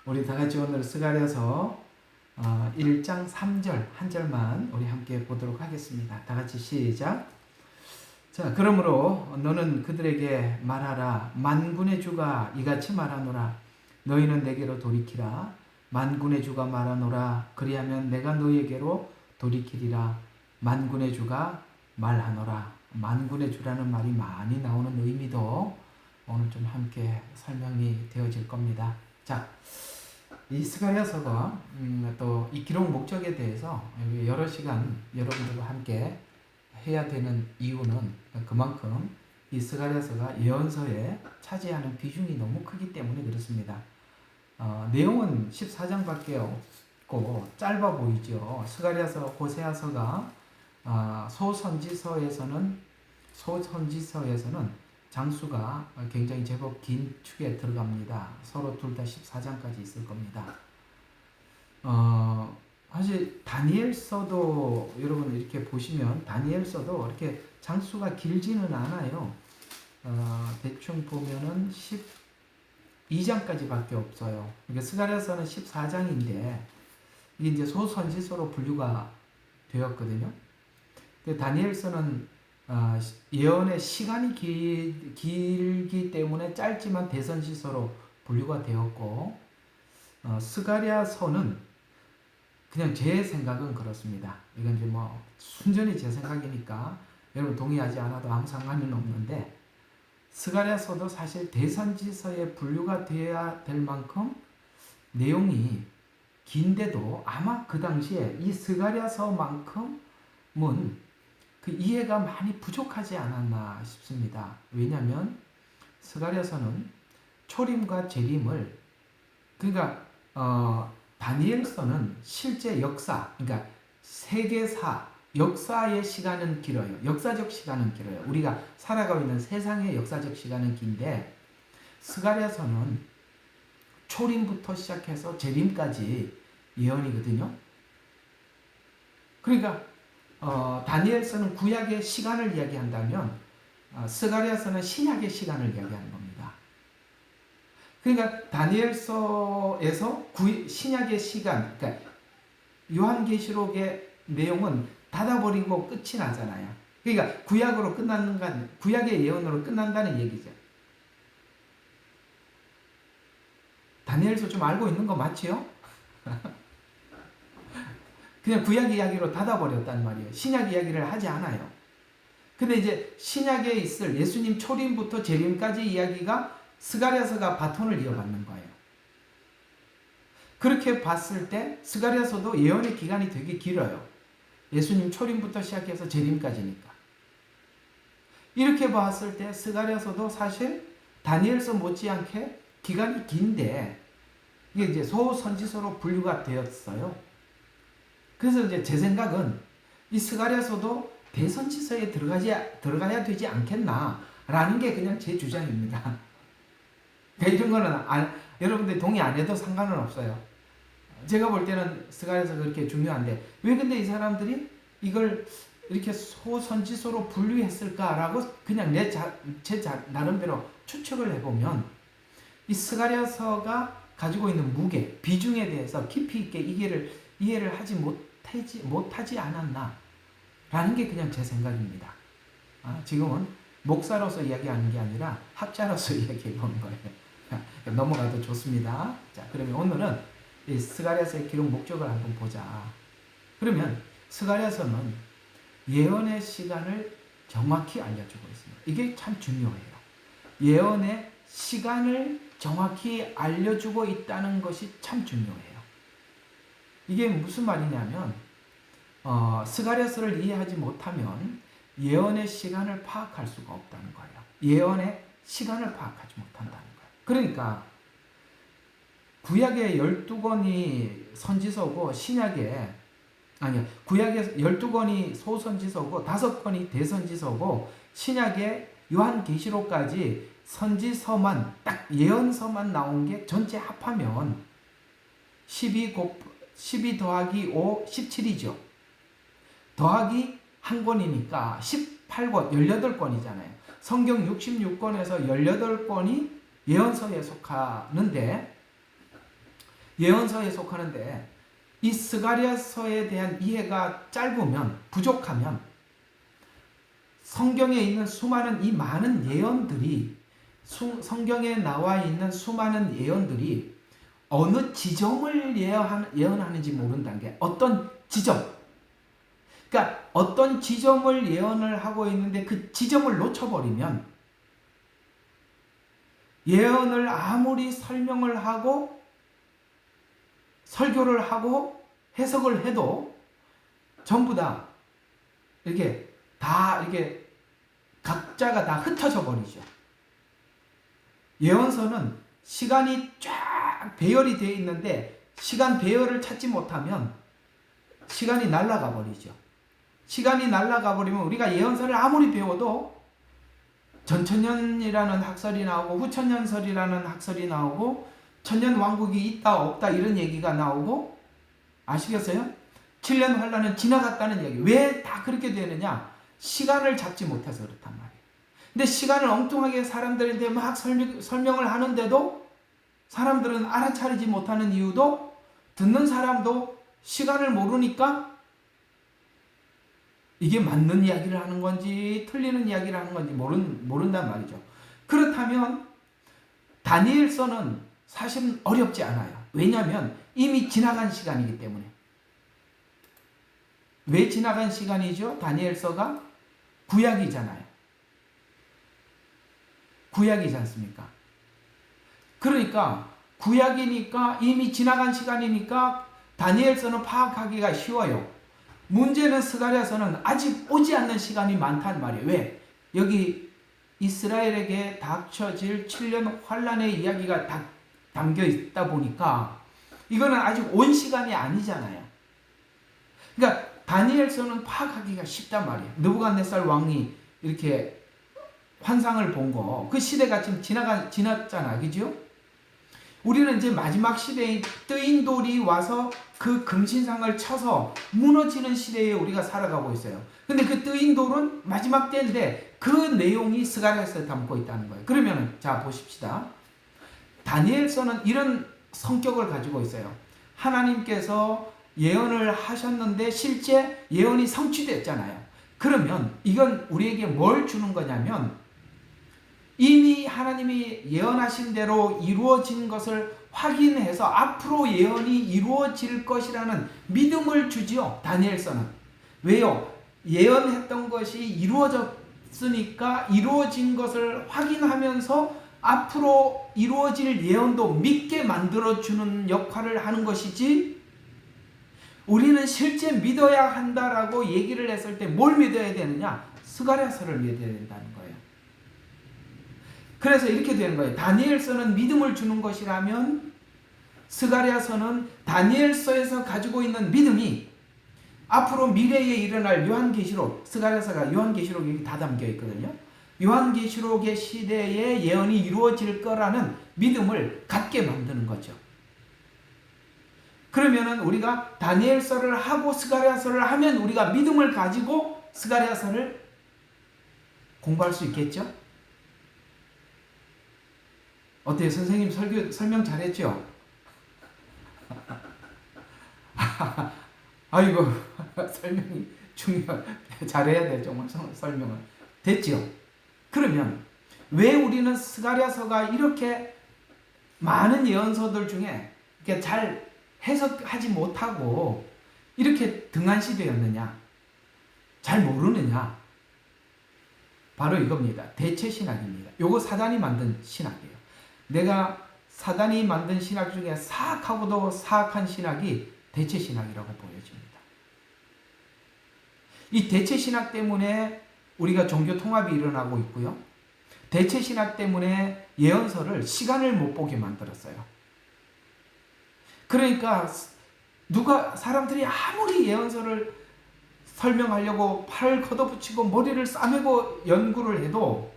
우리 다 같이 오늘 스가랴서 1장 3절 한 절만 우리 함께 보도록 하겠습니다. 다 같이 시작. 자, 그러므로 너는 그들에게 말하라. 만군의 주가 이같이 말하노라. 너희는 내게로 돌이키라. 만군의 주가 말하노라. 그리하면 내가 너희에게로 돌이키리라. 만군의 주가 말하노라. 만군의 주라는 말이 많이 나오는 의미도 오늘 좀 함께 설명이 되어질 겁니다. 자, 이 스가랴서가 또 이 기록 목적에 대해서 여러 시간 여러분들과 함께 해야 되는 이유는 그만큼 이 스가랴서가 예언서에 차지하는 비중이 너무 크기 때문에 그렇습니다. 내용은 14장밖에 없고 짧아 보이죠. 스가랴서, 호세아서가 소선지서에서는 장수가 굉장히 제법 긴 축에 들어갑니다. 서로 둘 다 14장까지 있을 겁니다. 사실 다니엘서도 여러분 이렇게 보시면 다니엘서도 이렇게 장수가 길지는 않아요. 대충 보면은 12장까지밖에 없어요. 그러니까 스가랴서는 14장인데 이게 이제 소선지서로 분류가 되었거든요. 다니엘서는 예언의 시간이 길기 때문에 짧지만 대선지서로 분류가 되었고, 스가랴서는 그냥 제 생각은 그렇습니다. 이건 이제 뭐 순전히 제 생각이니까 여러분 동의하지 않아도 아무 상관은 없는데, 스가랴서도 사실 대선지서에 분류가 되어야 될 만큼 내용이 긴데도 아마 그 당시에 이 스가랴서만큼은 그 이해가 많이 부족하지 않았나 싶습니다. 왜냐하면 스가랴서는 초림과 재림을, 그러니까 다니엘서는 실제 역사, 그러니까 세계사, 역사의 시간은 길어요. 역사적 시간은 길어요. 우리가 살아가고 있는 세상의 역사적 시간은 긴데, 스가랴서는 초림부터 시작해서 재림까지 예언이거든요. 그러니까 다니엘서는 구약의 시간을 이야기한다면 스가랴서는 신약의 시간을 이야기하는 겁니다. 그러니까 다니엘서에서 신약의 시간, 그러니까 요한계시록의 내용은 닫아버리고 끝이 나잖아요. 그러니까 구약으로 구약의 예언으로 끝난다는 얘기죠. 다니엘서 좀 알고 있는 거 맞지요? 그냥 구약 이야기로 닫아버렸단 말이에요. 신약 이야기를 하지 않아요. 근데 이제 신약에 있을 예수님 초림부터 재림까지 이야기가 스가랴서가 바톤을 이어받는 거예요. 그렇게 봤을 때 스가랴서도 예언의 기간이 되게 길어요. 예수님 초림부터 시작해서 재림까지니까. 이렇게 봤을 때 스가랴서도 사실 다니엘서 못지않게 기간이 긴데 이게 이제 소선지서로 분류가 되었어요. 그래서 이제 제 생각은 이 스가랴서도 대선지서에 들어가야 되지 않겠나라는 게 그냥 제 주장입니다. 이런 거는 여러분들이 동의 안 해도 상관은 없어요. 제가 볼 때는 스가랴서가 그렇게 중요한데 왜 근데 이 사람들이 이걸 이렇게 소선지서로 분류했을까라고 그냥 제 나름대로 추측을 해보면 이 스가랴서가 가지고 있는 무게, 비중에 대해서 깊이 있게 이해를 하지 못하지 않았나 라는 게 그냥 제 생각입니다. 지금은 목사로서 이야기하는 게 아니라 학자로서 이야기해 보는 거예요. 넘어가도 좋습니다. 자, 그러면 오늘은 이 스가랴서의 기록 목적을 한번 보자. 그러면 스가랴서는 예언의 시간을 정확히 알려주고 있습니다. 이게 참 중요해요. 예언의 시간을 정확히 알려주고 있다는 것이 참 중요해요. 이게 무슨 말이냐면 스가랴서를 이해하지 못하면 예언의 시간을 파악할 수가 없다는 거예요. 예언의 시간을 파악하지 못한다는 거예요. 그러니까 구약의 12권이 선지서고 구약의 12권이 소선지서고 5권이 대선지서고 신약의 요한계시록까지 선지서만 딱 예언서만 나온 게 전체 합하면 12 더하기 5, 17이죠. 더하기 한 권이니까 18권, 18권이잖아요. 성경 66권에서 18권이 예언서에 속하는데 예언서에 속하는데 이 스가랴서에 대한 이해가 짧으면 부족하면 성경에 있는 수많은 이 많은 예언들이 성경에 나와 있는 수많은 예언들이 어느 지점을 예언하는지 모른다는 게 어떤 지점. 그러니까 어떤 지점을 예언을 하고 있는데 그 지점을 놓쳐버리면 예언을 아무리 설명을 하고 설교를 하고 해석을 해도 전부 다 이렇게 각자가 다 흩어져 버리죠. 예언서는 시간이 쫙 배열이 되어 있는데 시간 배열을 찾지 못하면 시간이 날아가 버리죠. 시간이 날아가 버리면 우리가 예언서를 아무리 배워도 전천년이라는 학설이 나오고 후천년설이라는 학설이 나오고 천년왕국이 있다 없다 이런 얘기가 나오고 아시겠어요? 7년 환란은 지나갔다는 얘기. 왜 다 그렇게 되느냐? 시간을 잡지 못해서 그렇단 말이에요. 근데 시간을 엉뚱하게 사람들한테 막 설명을 하는데도 사람들은 알아차리지 못하는 이유도 듣는 사람도 시간을 모르니까 이게 맞는 이야기를 하는 건지 틀리는 이야기를 하는 건지 모른단 말이죠. 그렇다면 다니엘서는 사실 어렵지 않아요. 왜냐하면 이미 지나간 시간이기 때문에. 왜 지나간 시간이죠? 다니엘서가 구약이잖아요. 구약이지 않습니까? 그러니까 구약이니까 이미 지나간 시간이니까 다니엘서는 파악하기가 쉬워요. 문제는 스가랴서는 아직 오지 않는 시간이 많단 말이에요. 왜? 여기 이스라엘에게 닥쳐질 7년 환란의 이야기가 담겨 있다 보니까 이거는 아직 온 시간이 아니잖아요. 그러니까 다니엘서는 파악하기가 쉽단 말이에요. 느부갓네살 왕이 이렇게 환상을 본 거, 그 시대가 지금 지났잖아, 그죠? 우리는 이제 마지막 시대에 뜨인 돌이 와서 그 금신상을 쳐서 무너지는 시대에 우리가 살아가고 있어요. 근데 그 뜨인 돌은 마지막 때인데 그 내용이 스가랴서에 담고 있다는 거예요. 그러면은 자 보십시다. 다니엘서는 이런 성격을 가지고 있어요. 하나님께서 예언을 하셨는데 실제 예언이 성취됐잖아요. 그러면 이건 우리에게 뭘 주는 거냐면 이미 하나님이 예언하신 대로 이루어진 것을 확인해서 앞으로 예언이 이루어질 것이라는 믿음을 주지요. 다니엘서는. 왜요? 예언했던 것이 이루어졌으니까 이루어진 것을 확인하면서 앞으로 이루어질 예언도 믿게 만들어주는 역할을 하는 것이지, 우리는 실제 믿어야 한다라고 얘기를 했을 때 뭘 믿어야 되느냐? 스가랴서를 믿어야 된다는 거예요. 그래서 이렇게 되는 거예요. 다니엘서는 믿음을 주는 것이라면 스가랴서는 다니엘서에서 가지고 있는 믿음이 앞으로 미래에 일어날 요한계시록, 스가랴서가 요한계시록이 다 담겨 있거든요. 요한계시록의 시대에 예언이 이루어질 거라는 믿음을 갖게 만드는 거죠. 그러면은 우리가 다니엘서를 하고 스가랴서를 하면 우리가 믿음을 가지고 스가랴서를 공부할 수 있겠죠? 어때요? 선생님 설명 잘했죠? 아이고, 설명이 잘해야 돼, 정말 설명을. 됐죠? 그러면 왜 우리는 스가랴서가 이렇게 많은 예언서들 중에 이렇게 잘 해석하지 못하고 이렇게 등한시되었느냐? 잘 모르느냐? 바로 이겁니다. 대체신학입니다. 요거 사단이 만든 신학이에요. 내가 사단이 만든 신학 중에 사악하고도 사악한 신학이 대체신학이라고 보여집니다. 이 대체신학 때문에 우리가 종교 통합이 일어나고 있고요. 대체신학 때문에 예언서를 시간을 못 보게 만들었어요. 그러니까 사람들이 아무리 예언서를 설명하려고 팔을 걷어붙이고 머리를 싸매고 연구를 해도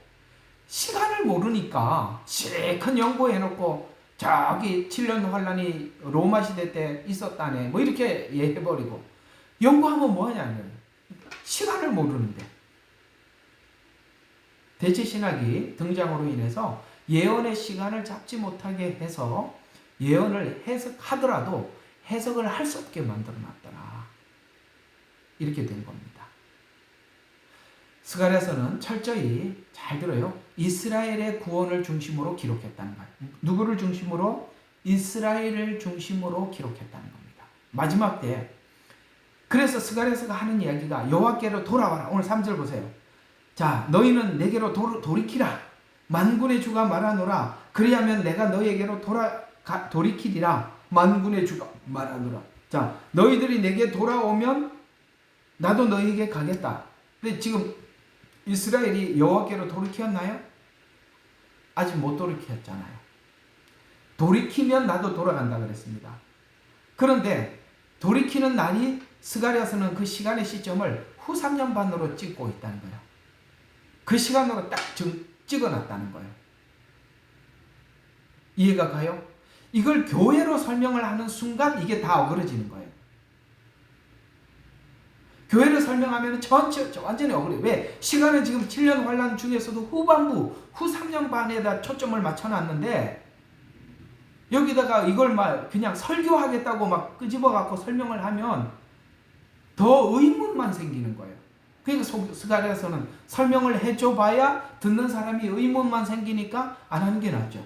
시간을 모르니까 실컷 연구해놓고 저기 7년 환란이 로마 시대 때 있었다네 뭐 이렇게 얘기해버리고 연구하면 뭐하냐면 시간을 모르는데. 대체신학이 등장으로 인해서 예언의 시간을 잡지 못하게 해서 예언을 해석하더라도 해석을 할 수 없게 만들어 놨더라. 이렇게 된 겁니다. 스가랴서는 철저히 잘 들어요. 이스라엘의 구원을 중심으로 기록했다는 거예요. 누구를 중심으로? 이스라엘을 중심으로 기록했다는 겁니다. 마지막 때 그래서 스가랴서가 하는 이야기가 여호와께로 돌아와라. 오늘 3절 보세요. 자, 너희는 내게로 돌이키라. 만군의 주가 말하노라. 그리하면 내가 너희에게로 돌이키리라. 만군의 주가 말하노라. 자, 너희들이 내게 돌아오면 나도 너희에게 가겠다. 근데 지금 이스라엘이 여호와께로 돌이켰나요? 아직 못 돌이켰잖아요. 돌이키면 나도 돌아간다 그랬습니다. 그런데 돌이키는 날이 스가랴서는 그 시간의 시점을 후 3년 반으로 찍고 있다는 거예요. 그 시간으로 딱 찍어놨다는 거예요. 이해가 가요? 이걸 교회로 설명을 하는 순간 이게 다 어그러지는 거예요. 교회를 설명하면 완전히 어그러요. 왜? 시간은 지금 7년 환란 중에서도 후반부, 후 3년 반에다 초점을 맞춰놨는데 여기다가 이걸 막 그냥 설교하겠다고 막 끄집어갖고 설명을 하면 더 의문만 생기는 거예요. 그러니까 스가랴서는 설명을 해줘봐야 듣는 사람이 의문만 생기니까 안 하는 게 낫죠.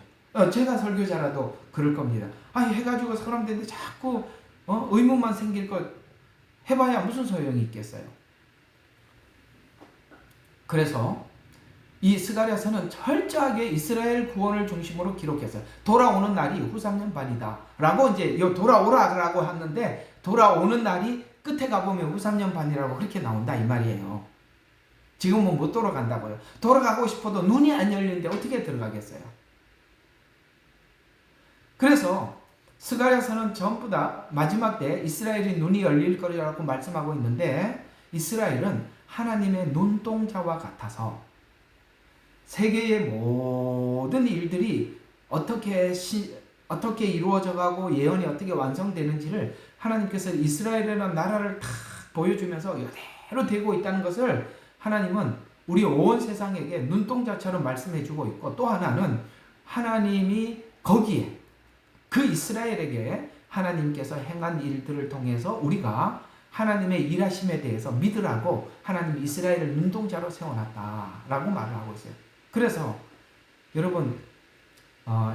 제가 설교자라도 그럴 겁니다. 해가지고 사람들한테 자꾸 의문만 생길 것 해봐야 무슨 소용이 있겠어요. 그래서 이 스가랴서는 철저하게 이스라엘 구원을 중심으로 기록했어요. 돌아오는 날이 후 3년 반이다 라고 이제 돌아오라고 하는데 돌아오는 날이 끝에 가보면 후 3년 반이라고 그렇게 나온다 이 말이에요. 지금은 못 돌아간다고요. 돌아가고 싶어도 눈이 안 열리는데 어떻게 들어가겠어요. 그래서 스가랴서는 전부 다 마지막 때 이스라엘이 눈이 열릴 거라고 말씀하고 있는데 이스라엘은 하나님의 눈동자와 같아서 세계의 모든 일들이 어떻게 이루어져 가고 예언이 어떻게 완성되는지를 하나님께서 이스라엘이라는 나라를 다 보여주면서 이대로 되고 있다는 것을 하나님은 우리 온 세상에게 눈동자처럼 말씀해 주고 있고 또 하나는 하나님이 거기에 그 이스라엘에게 하나님께서 행한 일들을 통해서 우리가 하나님의 일하심에 대해서 믿으라고 하나님이 이스라엘을 눈동자로 세워놨다라고 말을 하고 있어요. 그래서 여러분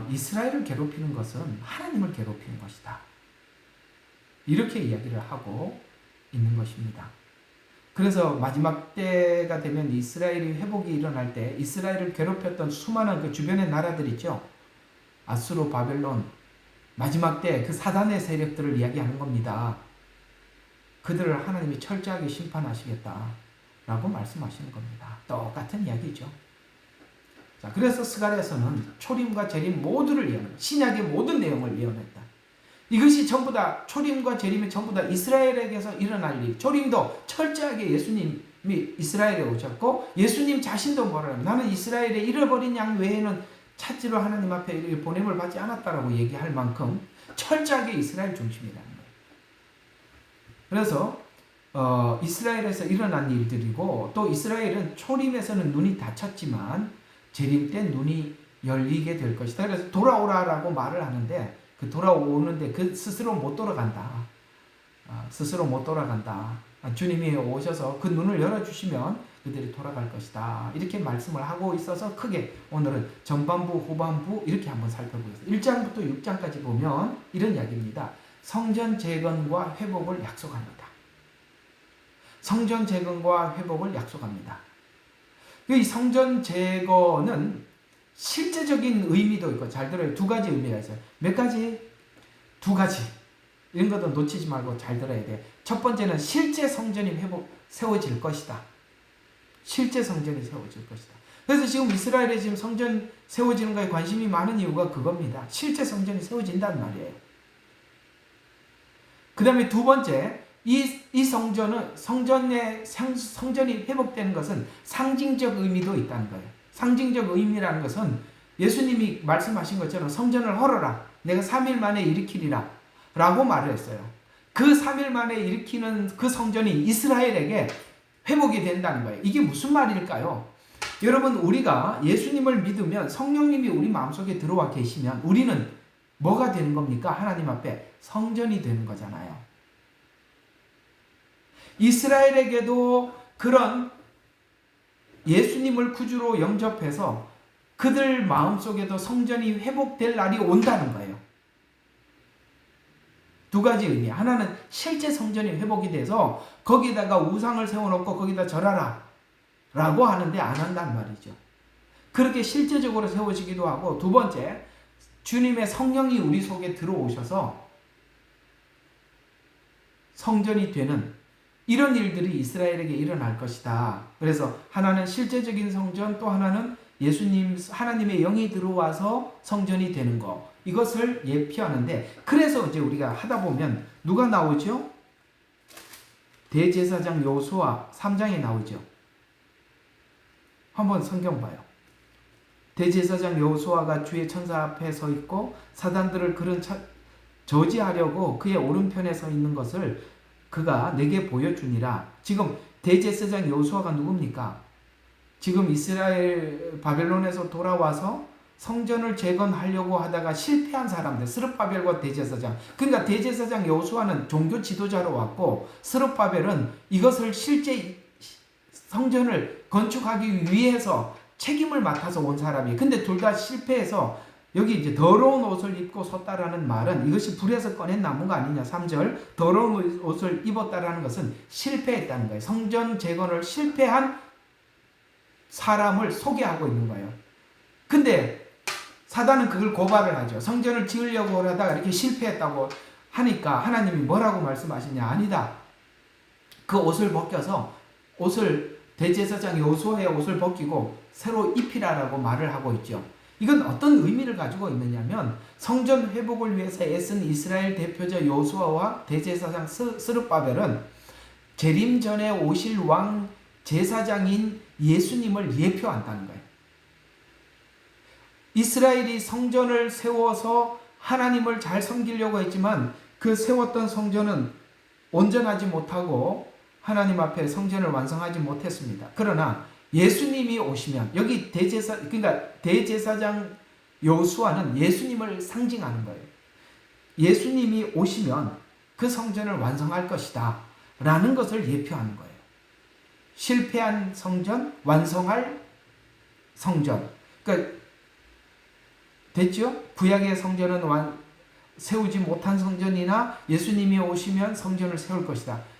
이스라엘을 괴롭히는 것은 하나님을 괴롭히는 것이다. 이렇게 이야기를 하고 있는 것입니다. 그래서 마지막 때가 되면 이스라엘이 회복이 일어날 때 이스라엘을 괴롭혔던 수많은 그 주변의 나라들 있죠. 아수르, 바벨론 마지막 때 그 사단의 세력들을 이야기하는 겁니다. 그들을 하나님이 철저하게 심판하시겠다라고 말씀하시는 겁니다. 똑같은 이야기죠. 자, 그래서 스가랴서는 초림과 재림 모두를 예언합니다. 신약의 모든 내용을 예언했다. 이것이 전부 다 초림과 재림이 전부 다 이스라엘에게서 일어날 일. 초림도 철저하게 예수님이 이스라엘에 오셨고 예수님 자신도 뭐라 하면 나는 이스라엘의 잃어버린 양 외에는 찾지로 하나님 앞에 보냄을 받지 않았다라고 얘기할 만큼 철저하게 이스라엘 중심이라는 거예요. 그래서 이스라엘에서 일어난 일들이고 또 이스라엘은 초림에서는 눈이 닫혔지만 재림 때 눈이 열리게 될 것이다. 그래서 돌아오라라고 말을 하는데 그 돌아오는데 그 스스로 못 돌아간다. 스스로 못 돌아간다. 주님이 오셔서 그 눈을 열어주시면 그들이 돌아갈 것이다. 이렇게 말씀을 하고 있어서 크게 오늘은 전반부, 후반부 이렇게 한번 살펴보겠습니다. 1장부터 6장까지 보면 이런 이야기입니다. 성전 재건과 회복을 약속합니다. 성전 재건과 회복을 약속합니다. 이 성전 재건은 실제적인 의미도 있고 잘 들어요. 두 가지 의미가 있어요. 몇 가지? 두 가지. 이런 것도 놓치지 말고 잘 들어야 돼. 첫 번째는 실제 성전이 세워질 것이다. 실제 성전이 세워질 것이다. 그래서 지금 이스라엘에 지금 성전 세워지는 거에 관심이 많은 이유가 그겁니다. 실제 성전이 세워진다는 말이에요. 그 다음에 두 번째, 이 성전이 회복되는 것은 상징적 의미도 있다는 거예요. 상징적 의미라는 것은 예수님이 말씀하신 것처럼 성전을 헐어라. 내가 3일 만에 일으키리라. 라고 말을 했어요. 그 3일 만에 일으키는 그 성전이 이스라엘에게 회복이 된다는 거예요. 이게 무슨 말일까요? 여러분, 우리가 예수님을 믿으면 성령님이 우리 마음속에 들어와 계시면 우리는 뭐가 되는 겁니까? 하나님 앞에 성전이 되는 거잖아요. 이스라엘에게도 그런 예수님을 구주로 영접해서 그들 마음속에도 성전이 회복될 날이 온다는 거예요. 두 가지 의미. 하나는 실제 성전이 회복이 돼서 거기다가 우상을 세워놓고 거기다 절하라 라고 하는데 안 한단 말이죠. 그렇게 실제적으로 세워지기도 하고, 두 번째, 주님의 성령이 우리 속에 들어오셔서 성전이 되는 이런 일들이 이스라엘에게 일어날 것이다. 그래서 하나는 실제적인 성전, 또 하나는 예수님, 하나님의 영이 들어와서 성전이 되는 거, 이것을 예표하는데, 그래서 이제 우리가 하다 보면 누가 나오죠? 대제사장 여호수아 3장에 나오죠. 한번 성경 봐요. 대제사장 여호수아가 주의 천사 앞에 서 있고 사단들을 그런 저지하려고 그의 오른편에 서 있는 것을 그가 내게 보여주니라. 지금 대제사장 여호수아가 누굽니까? 지금 이스라엘 바벨론에서 돌아와서 성전을 재건하려고 하다가 실패한 사람들, 스룹바벨과 대제사장. 그러니까 대제사장 여호수아는 종교 지도자로 왔고, 스룹바벨은 이것을 실제 성전을 건축하기 위해서 책임을 맡아서 온 사람이. 근데 둘 다 실패해서 여기 이제 더러운 옷을 입고 섰다라는 말은 이것이 불에서 꺼낸 나무가 아니냐. 3절 더러운 옷을 입었다라는 것은 실패했다는 거예요. 성전 재건을 실패한 사람을 소개하고 있는 거예요. 근데 사단은 그걸 고발을 하죠. 성전을 지으려고 하다가 이렇게 실패했다고 하니까 하나님이 뭐라고 말씀하시냐. 아니다. 그 옷을 벗겨서 대제사장 여호수아의 옷을 벗기고 새로 입히라라고 말을 하고 있죠. 이건 어떤 의미를 가지고 있느냐면, 성전 회복을 위해서 애쓴 이스라엘 대표자 여호수아와 대제사장 스룹바벨은 재림 전에 오실 왕 제사장인 예수님을 예표한다는 거예요. 이스라엘이 성전을 세워서 하나님을 잘 섬기려고 했지만 그 세웠던 성전은 온전하지 못하고 하나님 앞에 성전을 완성하지 못했습니다. 그러나 예수님이 오시면, 여기 그러니까 대제사장 여호수아는 예수님을 상징하는 거예요. 예수님이 오시면 그 성전을 완성할 것이다 라는 것을 예표하는 거예요. 실패한 성전, 완성할 성전. 그러니까 됐죠? 구약의 성전은 세우지 못한 성전이나 예수님이 오시면 성전을 세울 것이다.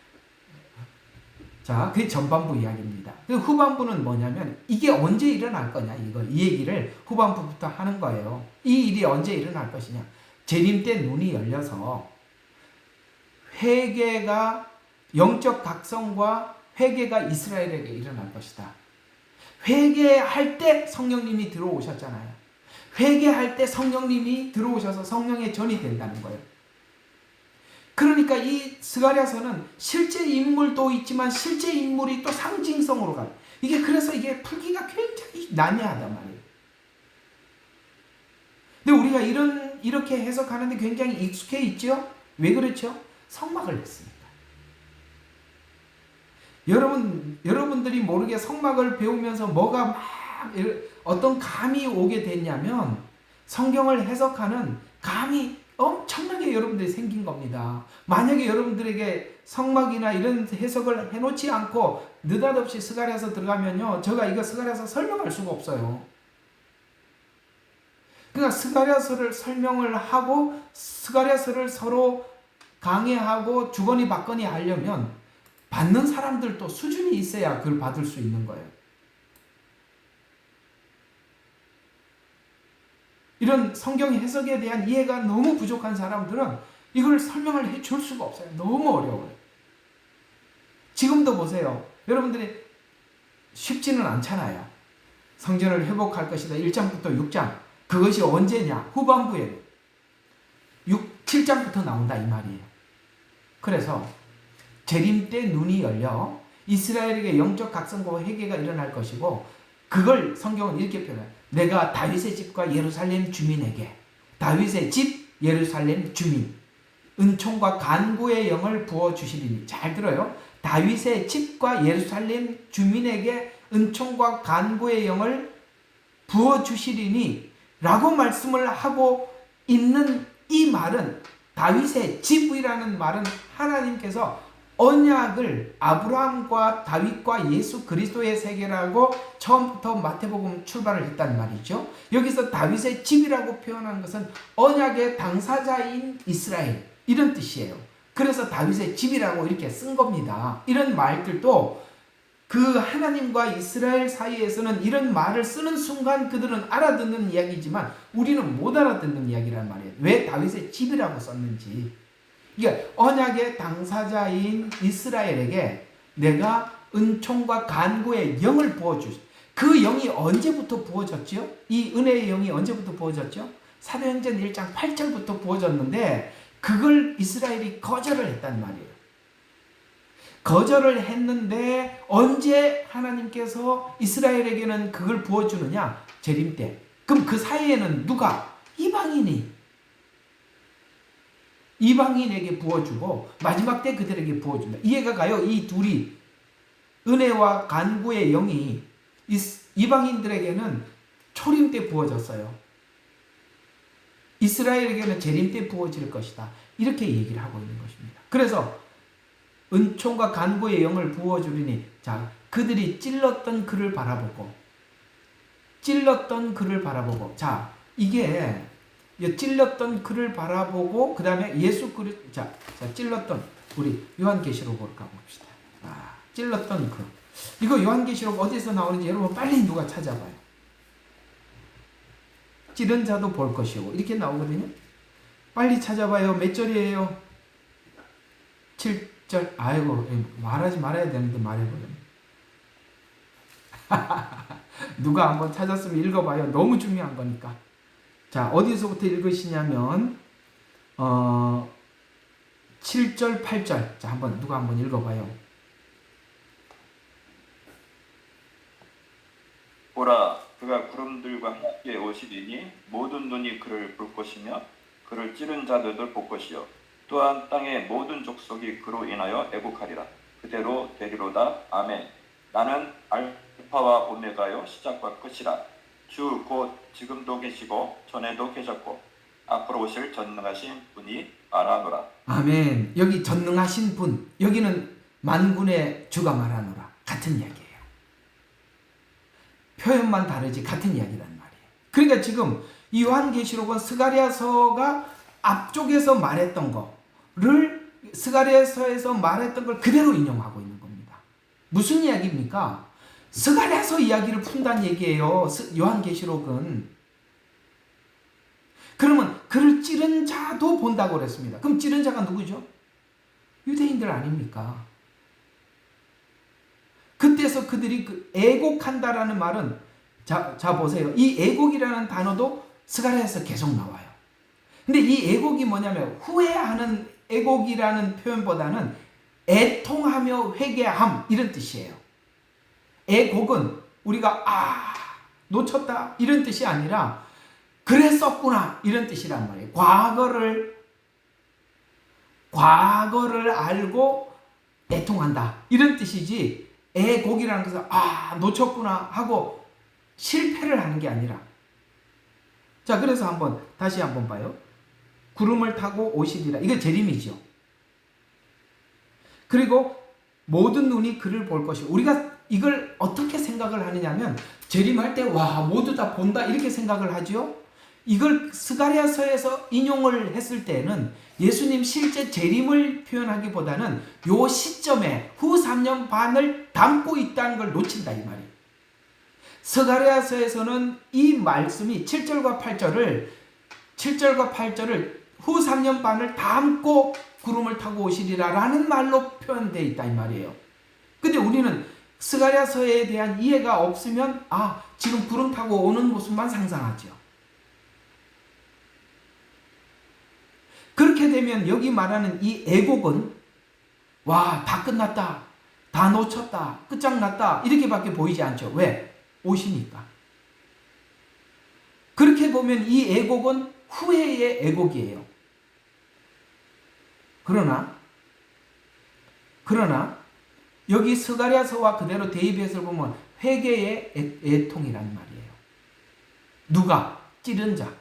자, 그게 전반부 이야기입니다. 그 후반부는 뭐냐면, 이게 언제 일어날 거냐, 이 얘기를 후반부부터 하는 거예요. 이 일이 언제 일어날 것이냐. 재림 때 눈이 열려서 회개가, 영적 각성과 회개가 이스라엘에게 일어날 것이다. 회개할 때 성령님이 들어오셨잖아요. 회개할 때 성령님이 들어오셔서 성령의 전이 된다는 거예요. 그러니까 이 스가랴서는 실제 인물도 있지만 실제 인물이 또 상징성으로 가요. 그래서 이게 풀기가 굉장히 난해하단 말이에요. 근데 우리가 이렇게 해석하는데 굉장히 익숙해 있죠? 왜 그렇죠? 성막을 했으니까. 여러분들이 모르게 성막을 배우면서 뭐가 막 어떤 감이 오게 됐냐면, 성경을 해석하는 감이 엄청나게 여러분들이 생긴 겁니다. 만약에 여러분들에게 성막이나 이런 해석을 해놓지 않고 느닷없이 스가랴서 들어가면요, 제가 이거 스가랴서 설명할 수가 없어요. 그러니까 스가랴서를 설명을 하고 스가랴서를 서로 강해하고 주거니 받거니 하려면 받는 사람들도 수준이 있어야 그걸 받을 수 있는 거예요. 이런 성경 해석에 대한 이해가 너무 부족한 사람들은 이걸 설명을 해줄 수가 없어요. 너무 어려워요. 지금도 보세요. 여러분들이 쉽지는 않잖아요. 성전을 회복할 것이다. 1장부터 6장. 그것이 언제냐? 후반부에 7장부터 나온다 이 말이에요. 그래서 재림 때 눈이 열려 이스라엘에게 영적 각성과 회개가 일어날 것이고, 그걸 성경은 이렇게 표현해요. 내가 다윗의 집과 예루살렘 주민에게, 다윗의 집 예루살렘 주민, 은총과 간구의 영을 부어주시리니. 잘 들어요. 다윗의 집과 예루살렘 주민에게 은총과 간구의 영을 부어주시리니 라고 말씀을 하고 있는 이 말은 다윗의 집이라는 말은 하나님께서 언약을 아브라함과 다윗과 예수 그리스도의 세계라고 처음부터 마태복음 출발을 했단 말이죠. 여기서 다윗의 집이라고 표현한 것은 언약의 당사자인 이스라엘 이런 뜻이에요. 그래서 다윗의 집이라고 이렇게 쓴 겁니다. 이런 말들도 그 하나님과 이스라엘 사이에서는 이런 말을 쓰는 순간 그들은 알아듣는 이야기지만 우리는 못 알아듣는 이야기란 말이에요. 왜 다윗의 집이라고 썼는지. 이게 언약의 당사자인 이스라엘에게 내가 은총과 간구의 영을 부어주시. 그 영이 언제부터 부어졌죠? 이 은혜의 영이 언제부터 부어졌죠? 사도행전 1장 8절부터 부어졌는데 그걸 이스라엘이 거절을 했단 말이에요. 거절을 했는데 언제 하나님께서 이스라엘에게는 그걸 부어주느냐? 재림 때. 그럼 그 사이에는 누가? 이방인에게 부어주고 마지막 때 그들에게 부어준다. 이해가 가요? 이 둘이 은혜와 간구의 영이 이방인들에게는 초림 때 부어졌어요. 이스라엘에게는 재림 때 부어질 것이다. 이렇게 얘기를 하고 있는 것입니다. 그래서 은총과 간구의 영을 부어주리니 자 그들이 찔렀던 그를 바라보고 자 이게 찔렀던 그를 바라보고 그 다음에 예수 그리스도 자 찔렀던 우리 요한계시록으로 가봅시다. 찔렀던 그 이거 요한계시록 어디서 나오는지 여러분 빨리 누가 찾아봐요. 찌른 자도 볼 것이고 이렇게 나오거든요. 빨리 찾아봐요. 몇 절이에요? 7절. 아이고 말하지 말아야 되는데 말해버렸네. 누가 한번 찾았으면 읽어봐요. 너무 중요한 거니까. 자 어디서부터 읽으시냐면 7절 8절. 자 누가 한번 읽어봐요. 보라 그가 구름들과 함께 오시리니 모든 눈이 그를 볼 것이며 그를 찌른 자들도 볼 것이요 또한 땅의 모든 족속이 그로 인하여 애곡하리라. 그대로 되리로다. 아멘. 나는 알파와 오메가요 시작과 끝이라. 주 곧 지금도 계시고 전에도 계셨고 앞으로 오실 전능하신 분이 말하노라. 아멘. 여기 전능하신 분, 여기는 만군의 주가 말하노라. 같은 이야기예요. 표현만 다르지 같은 이야기란 말이에요. 그러니까 지금 이 요한계시록은 스가랴서가 앞쪽에서 말했던 거를 스가랴서에서 말했던 걸 그대로 인용하고 있는 겁니다. 무슨 이야기입니까? 스가랴서 이야기를 푼다는 얘기예요. 요한계시록은. 그러면 그를 찌른 자도 본다고 그랬습니다. 그럼 찌른 자가 누구죠? 유대인들 아닙니까? 그때서 그들이 애곡한다라는 말은 자 보세요. 이 애곡이라는 단어도 스가랴에서 계속 나와요. 근데 이 애곡이 뭐냐면 후회하는 애곡이라는 표현보다는 애통하며 회개함 이런 뜻이에요. 애곡은 우리가 놓쳤다 이런 뜻이 아니라 그랬었구나 이런 뜻이란 말이에요. 과거를 알고 애통한다 이런 뜻이지 애곡이라는 것은 놓쳤구나 하고 실패를 하는 게 아니라 자 그래서 다시 한번 봐요. 구름을 타고 오시리라. 이게 재림이죠. 그리고 모든 눈이 그를 볼 것이고 우리가 이걸 어떻게 생각을 하느냐면 재림할 때 모두 다 본다 이렇게 생각을 하죠. 이걸 스가랴서에서 인용을 했을 때는 예수님 실제 재림을 표현하기보다는 요 시점에 후 3년 반을 담고 있다는 걸 놓친다 이 말이에요. 스가랴서에서는 이 말씀이 7절과 8절을 후 3년 반을 담고 구름을 타고 오시리라 라는 말로 표현되어 있다 이 말이에요. 근데 우리는 스가랴서에 대한 이해가 없으면 지금 구름 타고 오는 모습만 상상하죠. 그렇게 되면 여기 말하는 이 애곡은 다 끝났다, 다 놓쳤다, 끝장났다 이렇게밖에 보이지 않죠. 왜? 오시니까. 그렇게 보면 이 애곡은 후회의 애곡이에요. 그러나 여기 스가랴서와 그대로 대입해서 보면 회개의 애통이란 말이에요. 누가? 찌른 자.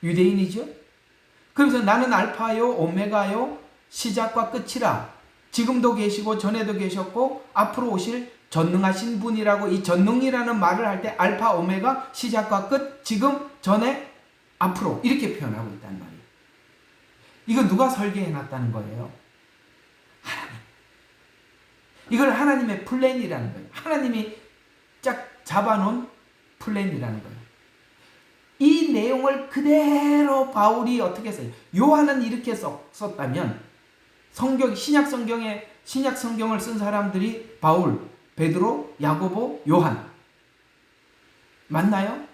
유대인이죠. 그래서 나는 알파요 오메가요 시작과 끝이라. 지금도 계시고 전에도 계셨고 앞으로 오실 전능하신 분이라고, 이 전능이라는 말을 할 때 알파 오메가 시작과 끝, 지금 전에 앞으로 이렇게 표현하고 있단 말이에요. 이거 누가 설계해 놨다는 거예요? 하나님. 이걸 하나님의 플랜이라는 거예요. 하나님이 쫙 잡아놓은 플랜이라는 거예요. 이 내용을 그대로 바울이 어떻게 써요? 요한은 이렇게 썼다면 신약 성경을 쓴 사람들이 바울, 베드로, 야고보, 요한 맞나요?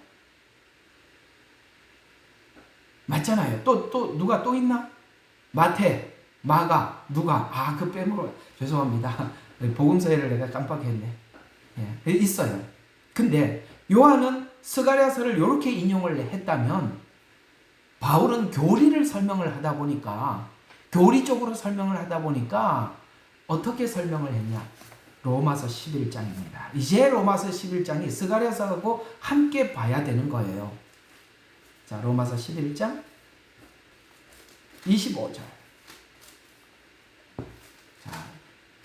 맞잖아요. 또 누가 또 있나? 마태, 마가, 누가? 그 빼먹어. 죄송합니다. 복음서에를 내가 깜빡했네. 예, 있어요. 근데 요한은 스가랴서를 이렇게 인용을 했다면 바울은 교리를 설명을 하다 보니까, 교리적으로 설명을 하다 보니까 어떻게 설명을 했냐? 로마서 11장입니다. 이제 로마서 11장이 스가랴서하고 함께 봐야 되는 거예요. 자, 로마서 11장 25절. 자,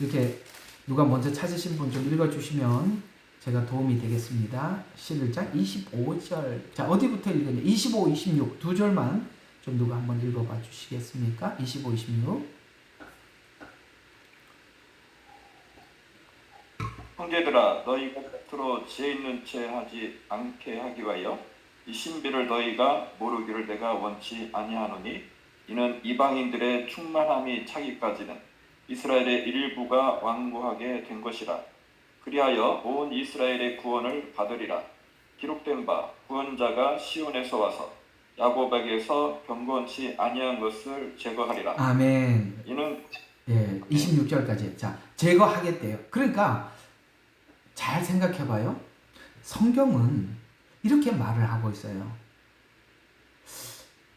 이렇게 누가 먼저 찾으신 분 좀 읽어주시면 제가 도움이 되겠습니다. 11장 25절. 자, 어디부터 읽었냐? 25, 26 두 절만 좀 누가 한번 읽어봐 주시겠습니까? 25, 26. 형제들아, 너희가 겉으로 지혜 있는 채 하지 않게 하기 위하여 이 신비를 너희가 모르기를 내가 원치 아니하노니, 이는 이방인들의 충만함이 차기까지는 이스라엘의 일부가 완고하게 된 것이라. 그리하여 온 이스라엘의 구원을 받으리라. 기록된 바 구원자가 시온에서 와서 야곱에게서 경건치 아니한 것을 제거하리라. 아멘. 이는 26절까지. 자, 제거하겠대요. 그러니까 잘 생각해 봐요. 성경은 이렇게 말을 하고 있어요.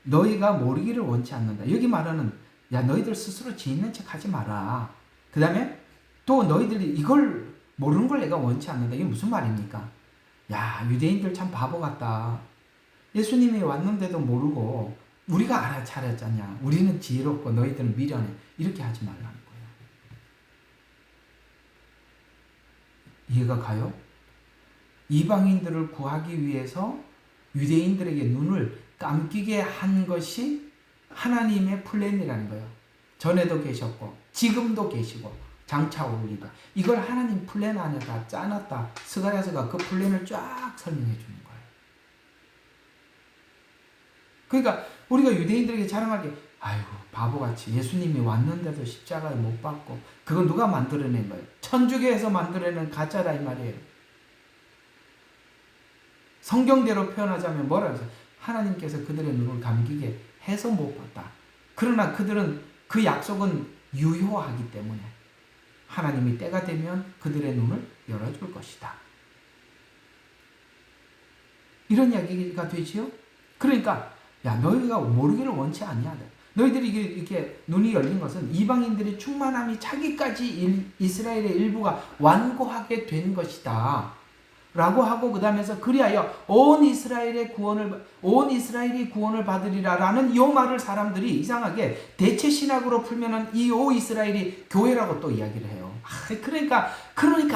너희가 모르기를 원치 않는다. 여기 말하는, 야, 너희들 스스로 지있는 척 하지 마라. 그 다음에 또 너희들이 이걸 모르는 걸 내가 원치 않는다. 이게 무슨 말입니까? 야, 유대인들 참 바보 같다. 예수님이 왔는데도 모르고 우리가 알아차렸잖냐. 우리는 지혜롭고 너희들은 미련해. 이렇게 하지 말라는 거예요. 이해가 가요? 이방인들을 구하기 위해서 유대인들에게 눈을 감기게 한 것이 하나님의 플랜이라는 거예요. 전에도 계셨고 지금도 계시고 장차 올리다. 이걸 하나님 플랜 안에 다 짜놨다. 스가랴서가 그 플랜을 쫙 설명해 주는 거예요. 그러니까 우리가 유대인들에게 자랑하게, 아이고 바보같이 예수님이 왔는데도 십자가에 못 박고, 그건 누가 만들어낸 거예요? 천주교에서 만들어낸 가짜다 이 말이에요. 성경대로 표현하자면 뭐라 그러죠? 하나님께서 그들의 눈을 감기게 해서 못 봤다. 그러나 그들은 그 약속은 유효하기 때문에 하나님이 때가 되면 그들의 눈을 열어줄 것이다. 이런 이야기가 되지요? 그러니까 야, 너희가 모르기를 원치 아니하다. 너희들이 이렇게 눈이 열린 것은 이방인들의 충만함이 차기까지 이스라엘의 일부가 완고하게 된 것이다. 라고 하고 그 다음에서 그리하여 온 이스라엘이 구원을 받으리라라는 이 말을 사람들이 이상하게 대체 신학으로 풀면은 이 오 이스라엘이 교회라고 또 이야기를 해요. 그러니까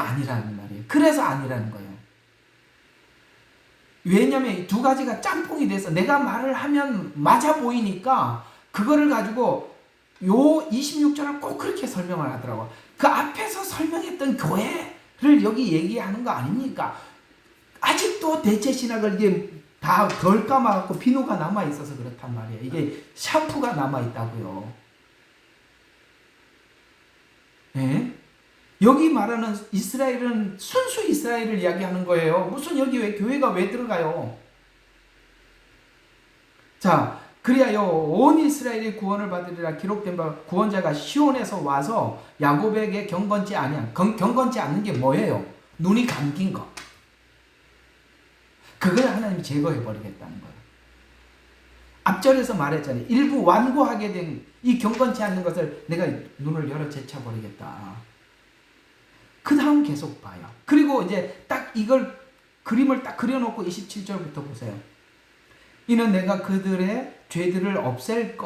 아니라는 말이에요. 그래서 아니라는 거예요. 왜냐면 이 두 가지가 짬뽕이 돼서 내가 말을 하면 맞아 보이니까 그거를 가지고 요 26절은 꼭 그렇게 설명을 하더라고. 그 앞에서 설명했던 교회를 여기 얘기하는 거 아닙니까? 아직도 대체 신학을 이게 다 덜 감아갖고 비누가 남아있어서 그렇단 말이에요. 이게 샴푸가 남아있다고요. 예? 여기 말하는 이스라엘은 순수 이스라엘을 이야기하는 거예요. 무슨 여기 왜 교회가 왜 들어가요? 자, 그리하여 온 이스라엘이 구원을 받으리라. 기록된 바 구원자가 시온에서 와서 야곱에게 경건치 아니한, 경건치 않는 게 뭐예요? 눈이 감긴 거. 그걸 하나님이 제거해 버리겠다는 거예요. 앞절에서 말했잖아요. 일부 완고하게 된 이 경건치 않는 것을 내가 눈을 열어 제쳐 버리겠다. 그 다음 계속 봐요. 그리고 이제 딱 이걸 그림을 딱 그려놓고 27절부터 보세요. 이는 내가 그들의 죄들을 없앨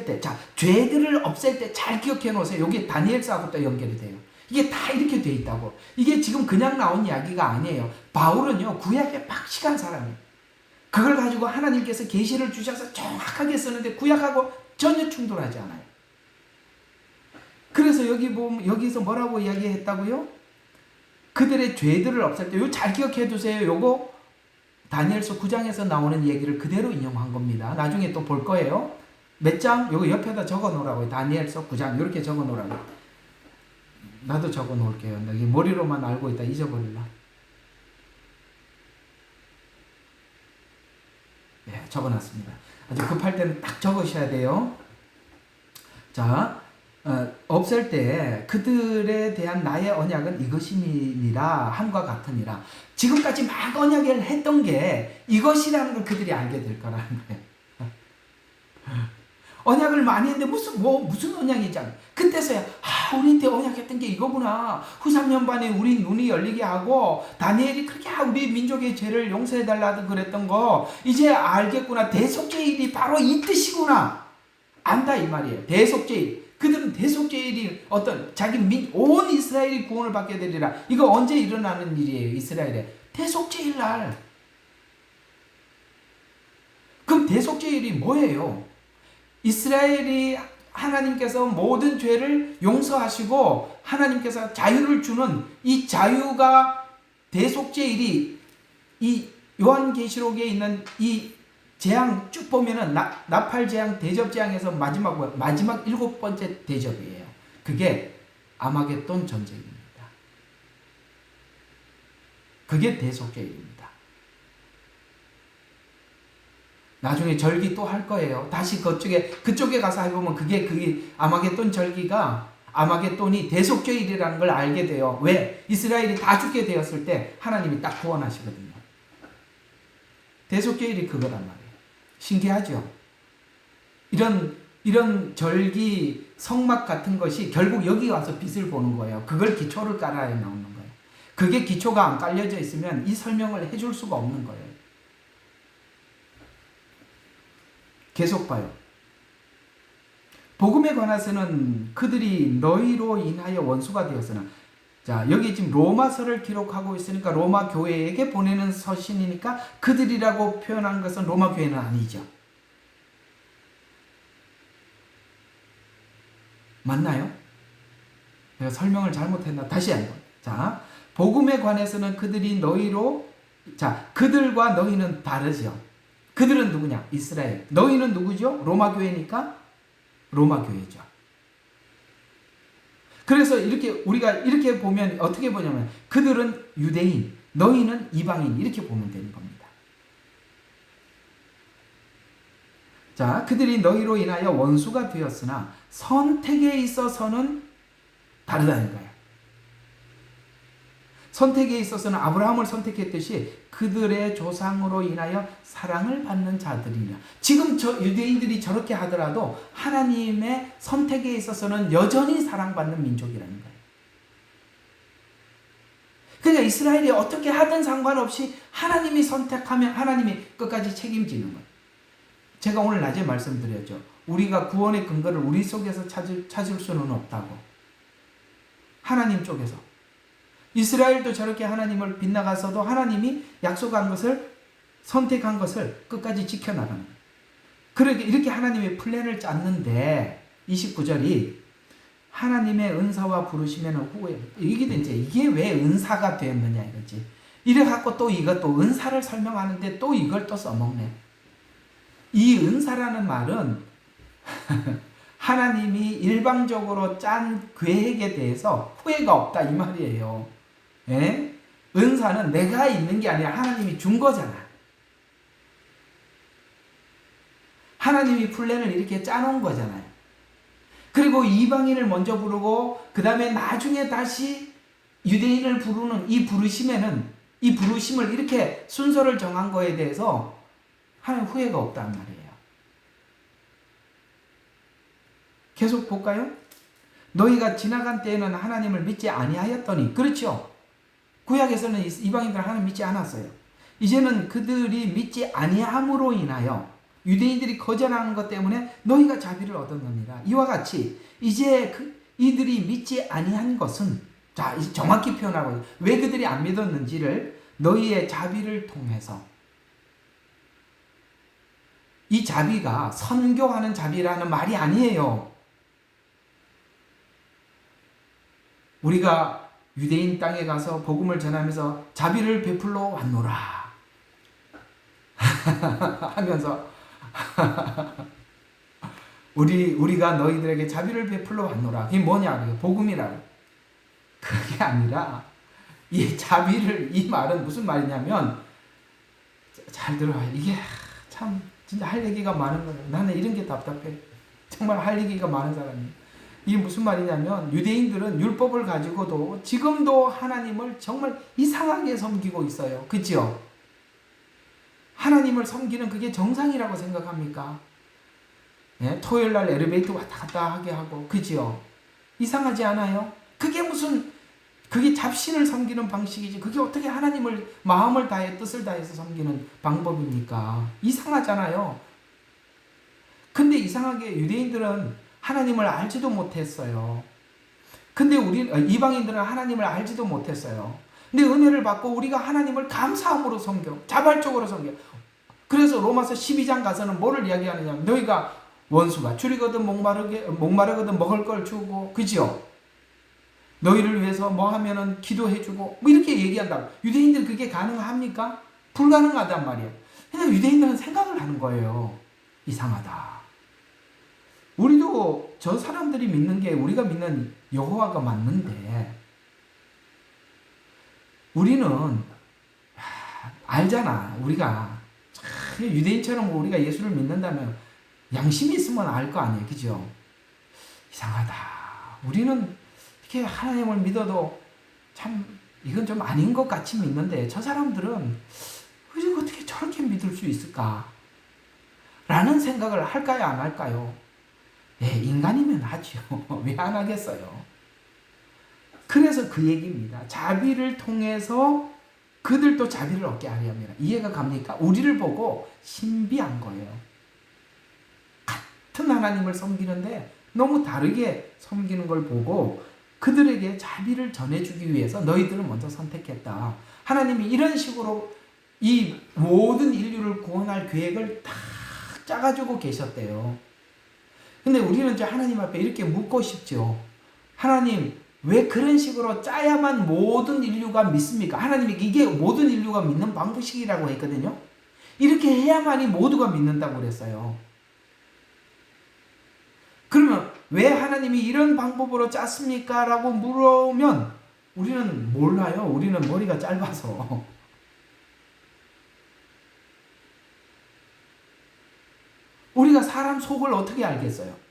때, 자, 죄들을 없앨 때 잘 기억해 놓으세요. 여기 다니엘서하고 또 연결이 돼요. 이게 다 이렇게 돼 있다고. 이게 지금 그냥 나온 이야기가 아니에요. 바울은요, 구약에 박식한 사람이에요. 그걸 가지고 하나님께서 계시를 주셔서 정확하게 쓰는데 구약하고 전혀 충돌하지 않아요. 그래서 여기서 뭐라고 이야기했다고요? 그들의 죄들을 없앨 때, 이거 잘 기억해 두세요. 요거 다니엘서 9장에서 나오는 얘기를 그대로 인용한 겁니다. 나중에 또 볼 거예요. 몇 장? 요거 옆에다 적어 놓으라고요. 다니엘서 9장 이렇게 적어 놓으라고요. 나도 적어 놓을게요. 여기 머리로만 알고 있다 잊어버릴라. 네, 적어 놨습니다. 아주 급할 때는 딱 적으셔야 돼요. 자, 없앨 때 그들에 대한 나의 언약은 이것이니라 함과 같으니라. 지금까지 막 언약을 했던 게 이것이라는 걸 그들이 알게 될 거라는 거예요. 언약을 많이 했는데 무슨 언약이잖아. 그때서야 우리한테 언약했던 게 이거구나. 후 3년 반에 우리 눈이 열리게 하고 다니엘이 그렇게 우리 민족의 죄를 용서해달라고 그랬던 거 이제 알겠구나. 대속죄일이 바로 이 뜻이구나. 안다 이 말이에요. 대속죄일. 그들은 대속죄일이 어떤 온 이스라엘이 구원을 받게 되리라. 이거 언제 일어나는 일이에요? 이스라엘에 대속죄일 날. 그럼 대속죄일이 뭐예요? 이스라엘이 하나님께서 모든 죄를 용서하시고 하나님께서 자유를 주는 이 자유가 대속죄일이 이 요한계시록에 있는 이 재앙 쭉 보면은 나팔재앙, 대접재앙에서 마지막 7번째 대접이에요. 그게 아마겟돈 전쟁입니다. 그게 대속죄일입니다. 나중에 절기 또 할 거예요. 다시 그쪽에 가서 해보면 그게 아마겟돈 절기가 아마겟돈이 대속죄일이라는 걸 알게 돼요. 왜? 이스라엘이 다 죽게 되었을 때 하나님이 딱 구원하시거든요. 대속죄일이 그거란 말이에요. 신기하죠? 이런 절기, 성막 같은 것이 결국 여기 와서 빛을 보는 거예요. 그걸 기초를 깔아야 나오는 거예요. 그게 기초가 안 깔려져 있으면 이 설명을 해줄 수가 없는 거예요. 계속 봐요. 복음에 관해서는 그들이 너희로 인하여 원수가 되었으나, 자, 여기 지금 로마서를 기록하고 있으니까 로마 교회에게 보내는 서신이니까 그들이라고 표현한 것은 로마 교회는 아니죠. 맞나요? 내가 설명을 잘못했나? 다시 한번. 자, 복음에 관해서는 그들이 너희로, 자, 그들과 너희는 다르죠. 그들은 누구냐? 이스라엘. 너희는 누구죠? 로마 교회니까 로마 교회죠. 그래서 우리가 이렇게 보면 어떻게 보냐면 그들은 유대인, 너희는 이방인 이렇게 보면 되는 겁니다. 자, 그들이 너희로 인하여 원수가 되었으나 선택에 있어서는 다르다는 거예요. 선택에 있어서는 아브라함을 선택했듯이 그들의 조상으로 인하여 사랑을 받는 자들이냐. 지금 유대인들이 저렇게 하더라도 하나님의 선택에 있어서는 여전히 사랑받는 민족이라는 거예요. 그러니까 이스라엘이 어떻게 하든 상관없이 하나님이 선택하면 하나님이 끝까지 책임지는 거예요. 제가 오늘 낮에 말씀드렸죠. 우리가 구원의 근거를 우리 속에서 찾을 수는 없다고. 하나님 쪽에서. 이스라엘도 저렇게 하나님을 빗나가서도 하나님이 약속한 것을 선택한 것을 끝까지 지켜나가는 거예요. 그렇게 이렇게 하나님의 플랜을 짰는데 29절이 하나님의 은사와 부르시면 후에 이게 왜 은사가 되었느냐 이거지. 이래 갖고 또 이것도 은사를 설명하는데 또 이걸 또 써먹네. 이 은사라는 말은 하나님이 일방적으로 짠 계획에 대해서 후회가 없다 이 말이에요. 예? 은사는 내가 있는 게 아니라 하나님이 준 거잖아. 하나님이 플랜을 이렇게 짜놓은 거잖아요. 그리고 이방인을 먼저 부르고 그 다음에 나중에 다시 유대인을 부르는 이 부르심에는 이 부르심을 이렇게 순서를 정한 거에 대해서 하나님 후회가 없다는 말이에요. 계속 볼까요? 너희가 지나간 때에는 하나님을 믿지 아니하였더니, 그렇죠? 구약에서는 이방인들은 하나님 믿지 않았어요. 이제는 그들이 믿지 아니함으로 인하여 유대인들이 거절하는 것 때문에 너희가 자비를 얻었느니라. 이와 같이 이제 이들이 믿지 아니한 것은, 자, 이제 정확히 표현하고 왜 그들이 안 믿었는지를 너희의 자비를 통해서, 이 자비가 선교하는 자비라는 말이 아니에요. 우리가 유대인 땅에 가서 복음을 전하면서 자비를 베풀러 왔노라 하면서 우리가 너희들에게 자비를 베풀러 왔노라. 그게 뭐냐? 복음이라고. 그게 아니라 이 자비를, 이 말은 무슨 말이냐면, 잘 들어요. 이게 참 진짜 할 얘기가 많은 거예요. 나는 이런 게 답답해. 정말 할 얘기가 많은 사람이에요. 이게 무슨 말이냐면, 유대인들은 율법을 가지고도 지금도 하나님을 정말 이상하게 섬기고 있어요. 그죠? 하나님을 섬기는 그게 정상이라고 생각합니까? 예? 토요일 날 엘리베이터 왔다 갔다 하게 하고, 그죠? 이상하지 않아요? 그게 잡신을 섬기는 방식이지, 그게 어떻게 하나님을 마음을 다해 뜻을 다해서 섬기는 방법입니까? 이상하잖아요. 근데 이상하게 유대인들은 하나님을 알지도 못했어요. 근데 이방인들은 하나님을 알지도 못했어요. 근데 은혜를 받고 우리가 하나님을 감사함으로 섬겨, 자발적으로 섬겨. 그래서 로마서 12장 가서는 뭐를 이야기하느냐? 너희가 원수가 줄이거든 목마르거든 먹을 걸 주고, 그죠? 너희를 위해서 뭐 하면은 기도해주고, 뭐 이렇게 얘기한다고. 유대인들 그게 가능합니까? 불가능하단 말이에요. 그냥 유대인들은 생각을 하는 거예요. 이상하다. 우리도 저 사람들이 믿는 게 우리가 믿는 여호와가 맞는데, 우리는 알잖아. 우리가 유대인처럼 우리가 예수를 믿는다면 양심이 있으면 알 거 아니에요. 그죠? 이상하다. 우리는 이렇게 하나님을 믿어도 참 이건 좀 아닌 것 같이 믿는데, 저 사람들은 우리가 어떻게 저렇게 믿을 수 있을까? 라는 생각을 할까요? 안 할까요? 예, 인간이면 하죠. 왜 안 하겠어요? 그래서 그 얘기입니다. 자비를 통해서 그들도 자비를 얻게 하려 합니다. 이해가 갑니까? 우리를 보고 신비한 거예요. 같은 하나님을 섬기는데 너무 다르게 섬기는 걸 보고 그들에게 자비를 전해주기 위해서 너희들을 먼저 선택했다. 하나님이 이런 식으로 이 모든 인류를 구원할 계획을 다 짜가지고 계셨대요. 근데 우리는 이제 하나님 앞에 이렇게 묻고 싶죠. 하나님, 왜 그런 식으로 짜야만 모든 인류가 믿습니까? 하나님이 이게 모든 인류가 믿는 방식이라고 했거든요. 이렇게 해야만이 모두가 믿는다고 그랬어요. 그러면 왜 하나님이 이런 방법으로 짰습니까? 라고 물으면 우리는 몰라요. 우리는 머리가 짧아서. 우리가 사람 속을 어떻게 알겠어요?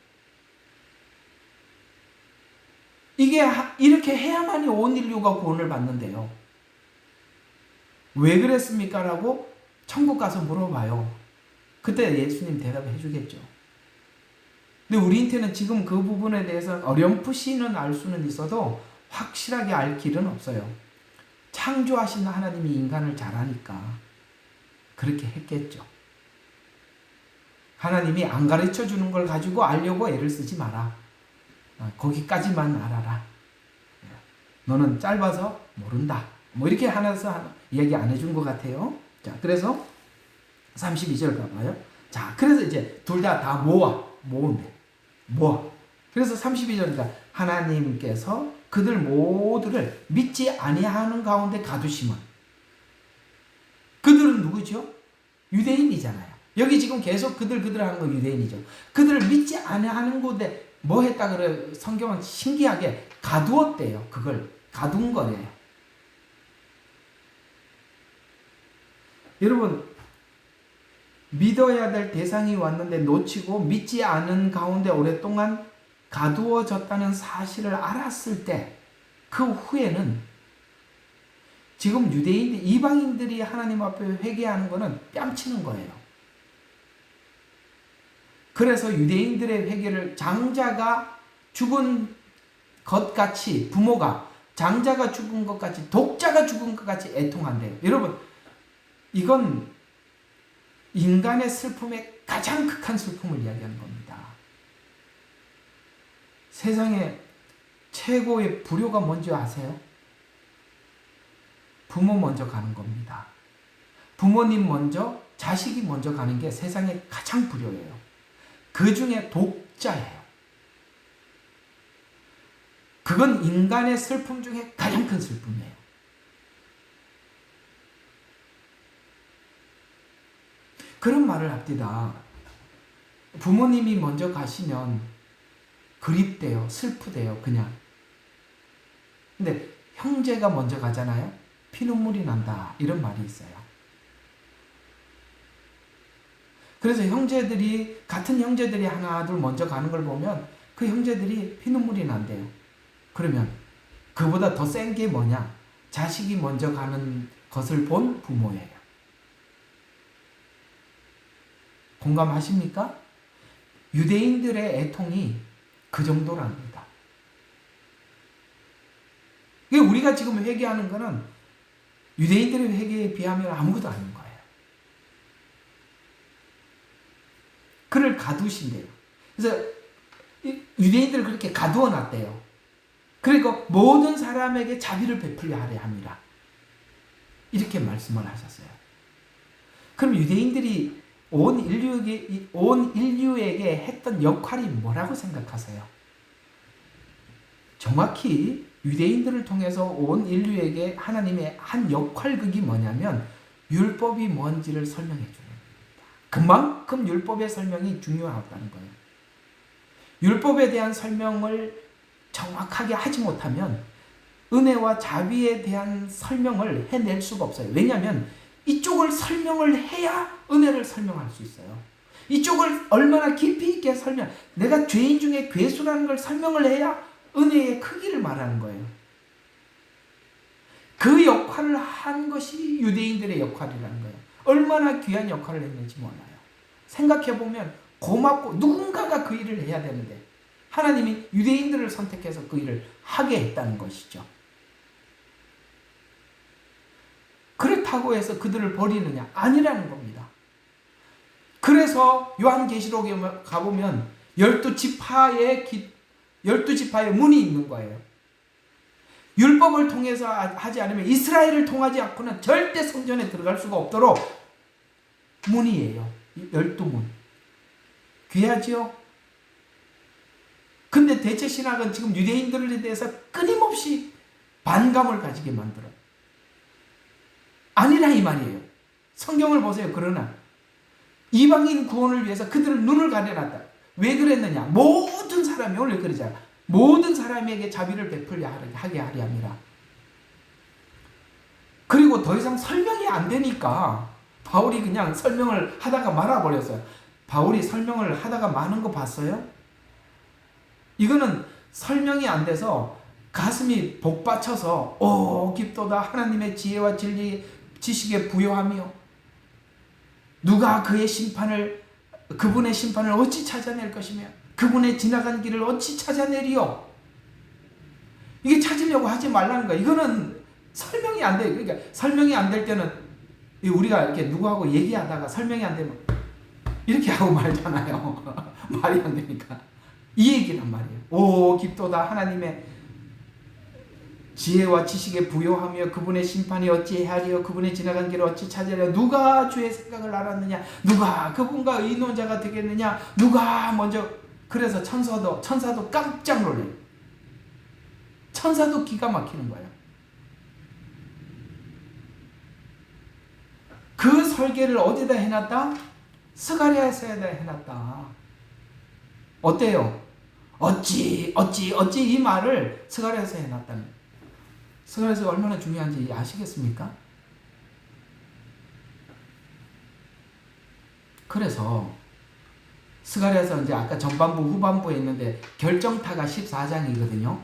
이게 이렇게 해야만이 온 인류가 구원을 받는데요. 왜 그랬습니까? 라고 천국 가서 물어봐요. 그때 예수님 대답해 주겠죠. 근데 우리한테는 지금 그 부분에 대해서 어렴풋이는 알 수는 있어도 확실하게 알 길은 없어요. 창조하신 하나님이 인간을 잘 아니까 그렇게 했겠죠. 하나님이 안 가르쳐 주는 걸 가지고 알려고 애를 쓰지 마라. 거기까지만 알아라. 너는 짧아서 모른다. 뭐 이렇게 하나서 이야기 안 해준 것 같아요. 자, 그래서 32절 가봐요. 자, 그래서 이제 둘 다 모은대. 모아. 그래서 32절이니까 하나님께서 그들 모두를 믿지 아니하는 가운데 가두시면, 그들은 누구죠? 유대인이잖아요. 여기 지금 계속 그들 하는 거 유대인이죠. 그들을 믿지 아니하는 곳에 뭐 했다 그래요? 성경은 신기하게 가두었대요. 그걸 가둔 거래요. 여러분, 믿어야 될 대상이 왔는데 놓치고 믿지 않은 가운데 오랫동안 가두어졌다는 사실을 알았을 때, 그 후에는 지금 유대인들, 이방인들이 하나님 앞에 회개하는 거는 뺨치는 거예요. 그래서 유대인들의 회개를 장자가 죽은 것 같이, 부모가 장자가 죽은 것 같이, 독자가 죽은 것 같이 애통한대요. 여러분, 이건 인간의 슬픔의 가장 극한 슬픔을 이야기하는 겁니다. 세상에 최고의 불효가 뭔지 아세요? 부모 먼저 가는 겁니다. 부모님 먼저, 자식이 먼저 가는 게 세상에 가장 불효예요. 그 중에 독자예요. 그건 인간의 슬픔 중에 가장 큰 슬픔이에요. 그런 말을 합디다. 부모님이 먼저 가시면 그립대요. 슬프대요. 그냥. 근데 형제가 먼저 가잖아요. 피눈물이 난다. 이런 말이 있어요. 그래서 같은 형제들이 하나 둘 먼저 가는 걸 보면 그 형제들이 피눈물이 난대요. 그러면 그보다 더 센 게 뭐냐? 자식이 먼저 가는 것을 본 부모예요. 공감하십니까? 유대인들의 애통이 그 정도랍니다. 우리가 지금 회개하는 것은 유대인들의 회개에 비하면 아무것도 아닌 거예요. 그를 가두신대요. 그래서 유대인들을 그렇게 가두어 놨대요. 그리고 모든 사람에게 자비를 베풀려 하려 합니다. 이렇게 말씀을 하셨어요. 그럼 유대인들이 온 인류에게 했던 역할이 뭐라고 생각하세요? 정확히 유대인들을 통해서 온 인류에게 하나님의 한 역할극이 뭐냐면 율법이 뭔지를 설명해 주는 겁니다. 그만큼 율법의 설명이 중요하다는 거예요. 율법에 대한 설명을 정확하게 하지 못하면 은혜와 자비에 대한 설명을 해낼 수가 없어요. 왜냐하면 이쪽을 설명을 해야 은혜를 설명할 수 있어요. 이쪽을 얼마나 깊이 있게 내가 죄인 중에 괴수라는 걸 설명을 해야 은혜의 크기를 말하는 거예요. 그 역할을 한 것이 유대인들의 역할이라는 거예요. 얼마나 귀한 역할을 했는지 몰라요. 생각해보면 고맙고 누군가가 그 일을 해야 되는데 하나님이 유대인들을 선택해서 그 일을 하게 했다는 것이죠. 그렇다고 해서 그들을 버리느냐? 아니라는 겁니다. 그래서 요한계시록에 가보면 12지파의 문이 있는 거예요. 율법을 통해서 하지 않으면 이스라엘을 통하지 않고는 절대 성전에 들어갈 수가 없도록 문이에요. 12문. 귀하지요? 근데 대체 신학은 지금 유대인들에 대해서 끊임없이 반감을 가지게 만들어요. 아니라 이 말이에요. 성경을 보세요. 그러나 이방인 구원을 위해서 그들을 눈을 가려놨다. 왜 그랬느냐? 모든 사람이 원래 그러잖아. 모든 사람에게 자비를 베풀려 하게 하려 함이라. 그리고 더 이상 설명이 안 되니까 바울이 그냥 설명을 하다가 말아버렸어요. 바울이 설명을 하다가 마는 거 봤어요? 이거는 설명이 안 돼서 가슴이 복받쳐서 오 깊도다 하나님의 지혜와 진리 지식에 부요하며 누가 그분의 심판을 어찌 찾아낼 것이며 그분의 지나간 길을 어찌 찾아내리요. 이게 찾으려고 하지 말라는 거야. 이거는 설명이 안 돼요. 그러니까 설명이 안 될 때는 우리가 이렇게 누구하고 얘기하다가 설명이 안 되면 이렇게 하고 말잖아요. 말이 안 되니까. 이 얘기란 말이에요. 오 깊도다 하나님의 지혜와 지식에 부요하며 그분의 심판이 어찌 헤아리요 그분의 지나간 길을 어찌 찾으려 누가 주의 생각을 알았느냐 누가 그분과 의논자가 되겠느냐 누가 먼저 그래서 천사도 깜짝 놀래요. 천사도 기가 막히는 거예요. 그 설계를 어디다 해놨다? 스가랴서에다 해놨다. 어때요? 어찌 이 말을 스가랴서 해놨다는 거예요. 스가랴서 얼마나 중요한지 아시겠습니까? 그래서 스가랴서 이제 아까 전반부 후반부에 있는데 결정타가 14장이거든요.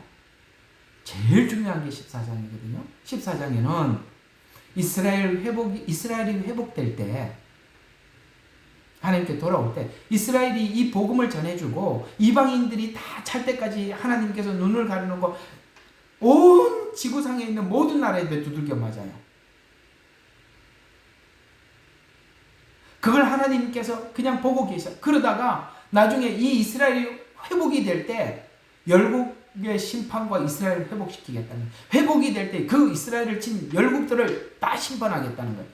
제일 중요한 게 14장이거든요. 14장에는 이스라엘이 회복될 때 하나님께 돌아올 때 이스라엘이 이 복음을 전해주고 이방인들이 다 찰 때까지 하나님께서 눈을 가려놓고 온 지구상에 있는 모든 나라에 두들겨 맞아요. 그걸 하나님께서 그냥 보고 계셔. 그러다가 나중에 이 이스라엘이 회복이 될 때 열국의 심판과 이스라엘을 회복시키겠다는 거예요. 회복이 될 때 그 이스라엘을 친 열국들을 다 심판하겠다는 거예요.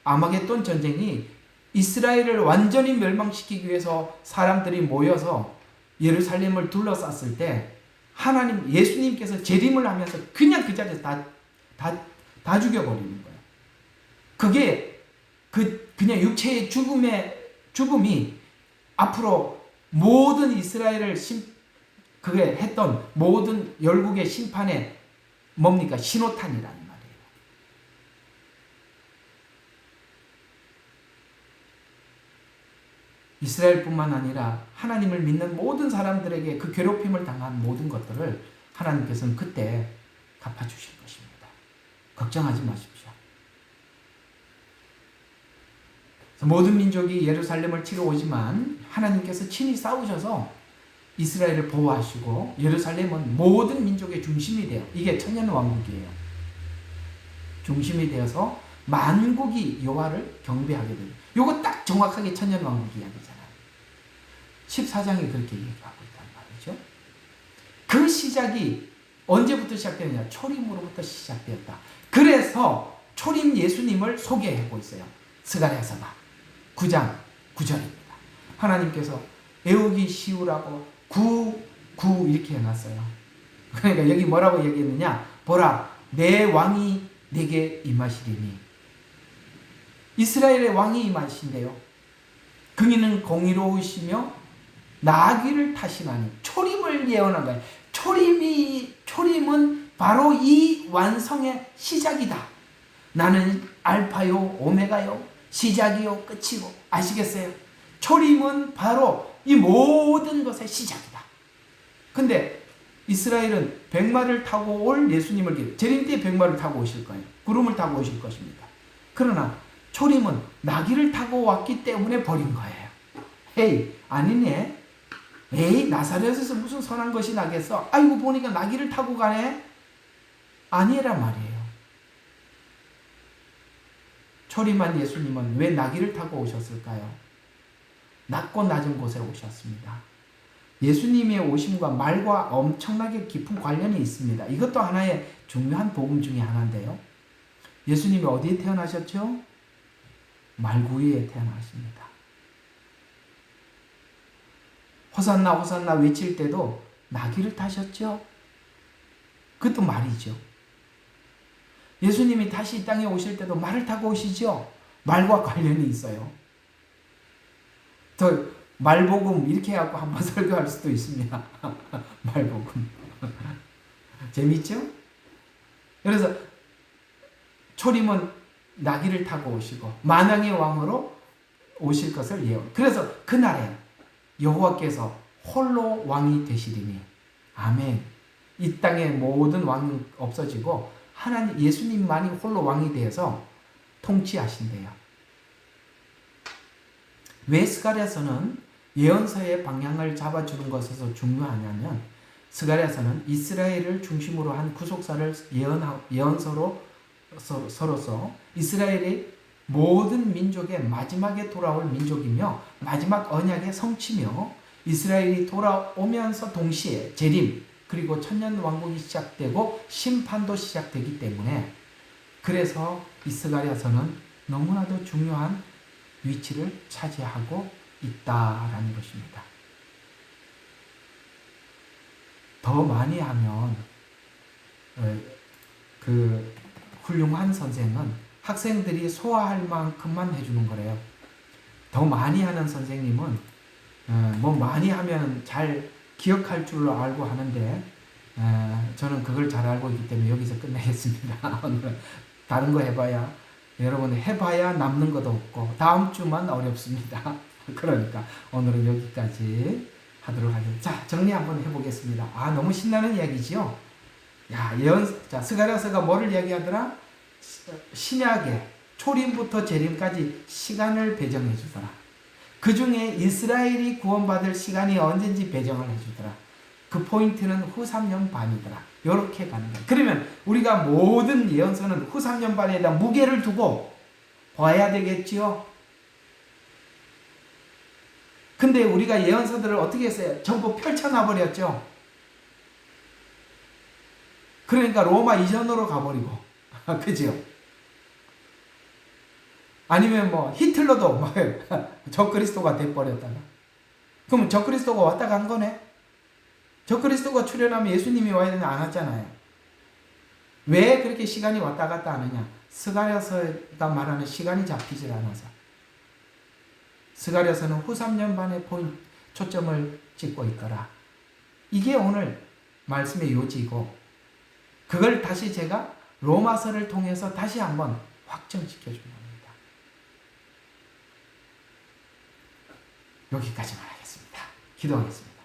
아마겟돈 전쟁이 이스라엘을 완전히 멸망시키기 위해서 사람들이 모여서 예루살렘을 둘러쌌을 때 하나님 예수님께서 재림을 하면서 그냥 그 자리에서 다 죽여버리는 거예요. 그게 그냥 육체의 죽음이 앞으로 모든 이스라엘을 그게 했던 모든 열국의 심판의 뭡니까? 신호탄이라는 말이에요. 이스라엘뿐만 아니라 하나님을 믿는 모든 사람들에게 그 괴롭힘을 당한 모든 것들을 하나님께서는 그때 갚아주실 것입니다. 걱정하지 마십시오. 모든 민족이 예루살렘을 치러 오지만 하나님께서 친히 싸우셔서 이스라엘을 보호하시고 예루살렘은 모든 민족의 중심이 돼요. 이게 천년왕국이에요. 중심이 되어서 만국이 여호와를 경배하게 돼요. 이거 딱 정확하게 천년왕국 이야기잖아요. 14장이 그렇게 얘기하고 있단 말이죠. 그 시작이 언제부터 시작되느냐? 초림으로부터 시작되었다. 그래서 초림 예수님을 소개하고 있어요. 스가랴서가 9장 9절입니다. 하나님께서 외우기 쉬우라고 9 이렇게 해놨어요. 그러니까 여기 뭐라고 얘기했느냐? 보라, 내 왕이 내게 임하시리니. 이스라엘의 왕이 임하신대요. 그이는 공의로우시며 나귀를 타시나니. 초림을 예언한 거예요. 초림은 바로 이 완성의 시작이다. 나는 알파요 오메가요 시작이요 끝이고. 아시겠어요? 초림은 바로 이 모든 것의 시작이다. 근데 이스라엘은 백마를 타고 올 예수님을 재림 때 백마를 타고 오실 거예요. 구름을 타고 오실 것입니다. 그러나 초림은 나귀를 타고 왔기 때문에 버린 거예요. 헤이, 아니네. 에이, 나사렛에서 무슨 선한 것이 나겠어? 아이고, 보니까 나귀를 타고 가네? 아니란 말이에요. 초림한 예수님은 왜 나귀를 타고 오셨을까요? 낮고 낮은 곳에 오셨습니다. 예수님의 오심과 말과 엄청나게 깊은 관련이 있습니다. 이것도 하나의 중요한 복음 중에 하나인데요. 예수님이 어디에 태어나셨죠? 말구이에 태어나십니다. 호산나 호산나 외칠 때도 나귀를 타셨죠? 그것도 말이죠. 예수님이 다시 이 땅에 오실 때도 말을 타고 오시죠? 말과 관련이 있어요. 더 말복음 이렇게 해갖고 한번 설교할 수도 있습니다. 말복음. 재밌죠? 그래서 초림은 나귀를 타고 오시고 만왕의 왕으로 오실 것을 예언. 그래서 그날에 여호와께서 홀로 왕이 되시리니. 아멘. 이 땅의 모든 왕이 없어지고 하나님 예수님만이 홀로 왕이 되어서 통치하신대요. 왜 스가랴서는 예언서의 방향을 잡아주는 것에서 중요하냐면 스가랴서는 이스라엘을 중심으로 한 구속사를 예언서로서 이스라엘이 모든 민족의 마지막에 돌아올 민족이며 마지막 언약의 성취며 이스라엘이 돌아오면서 동시에 재림 그리고 천년왕국이 시작되고 심판도 시작되기 때문에 그래서 이 스가랴서는 너무나도 중요한 위치를 차지하고 있다라는 것입니다. 더 많이 하면 그 훌륭한 선생은 학생들이 소화할 만큼만 해주는 거래요. 더 많이 하는 선생님은 뭐 많이 하면 잘 기억할 줄 알고 하는데 저는 그걸 잘 알고 있기 때문에 여기서 끝내겠습니다. 오늘은 다른 거 해봐야 여러분 해봐야 남는 것도 없고 다음 주만 어렵습니다. 그러니까 오늘은 여기까지 하도록 하겠습니다. 자, 정리 한번 해보겠습니다. 아, 너무 신나는 이야기지요? 야, 자, 스가랴서가 뭐를 이야기하더라? 신약의 초림부터 재림까지 시간을 배정해 주더라. 그 중에 이스라엘이 구원받을 시간이 언젠지 배정을 해주더라. 그 포인트는 후 3년 반이더라. 이렇게 가는 거야. 그러면 우리가 모든 예언서는 후 3년 반에다 무게를 두고 봐야 되겠지요. 근데 우리가 예언서들을 어떻게 했어요? 전부 펼쳐놔 버렸죠. 그러니까 로마 이전으로 가버리고 그죠? 아니면 뭐 히틀러도 뭐 적그리스도가 돼버렸다가, 그럼 적그리스도가 왔다 간 거네? 적그리스도가 출현하면 예수님이 와야 되는 안 왔잖아요. 왜 그렇게 시간이 왔다 갔다 하느냐? 스가랴서가 말하는 시간이 잡히질 않아서. 스가랴서는 후 3년 반에 초점을 찍고 있더라. 이게 오늘 말씀의 요지고, 그걸 다시 제가 로마서를 통해서 다시 한번 확정시켜 준 겁니다. 여기까지만 하겠습니다. 기도하겠습니다.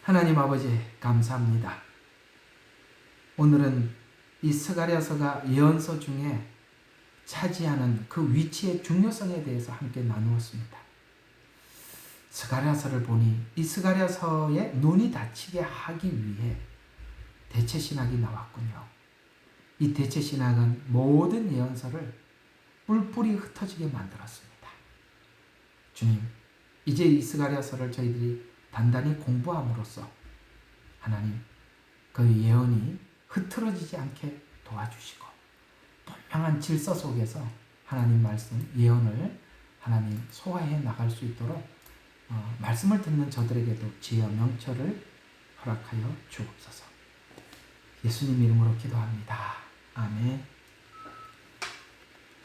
하나님 아버지 감사합니다. 오늘은 이 스가랴서가 예언서 중에 차지하는 그 위치의 중요성에 대해서 함께 나누었습니다. 스가랴서를 보니 이 스가랴서에 눈이 닫히게 하기 위해 대체신학이 나왔군요. 이 대체신학은 모든 예언서를 뿔뿔이 흩어지게 만들었습니다. 주님, 이제 이 스가랴서를 저희들이 단단히 공부함으로써 하나님, 그 예언이 흐트러지지 않게 도와주시고 분명한 질서 속에서 하나님 말씀, 예언을 하나님 소화해 나갈 수 있도록 말씀을 듣는 저들에게도 지혜와 명철을 허락하여 주옵소서. 예수님 이름으로 기도합니다. 아멘.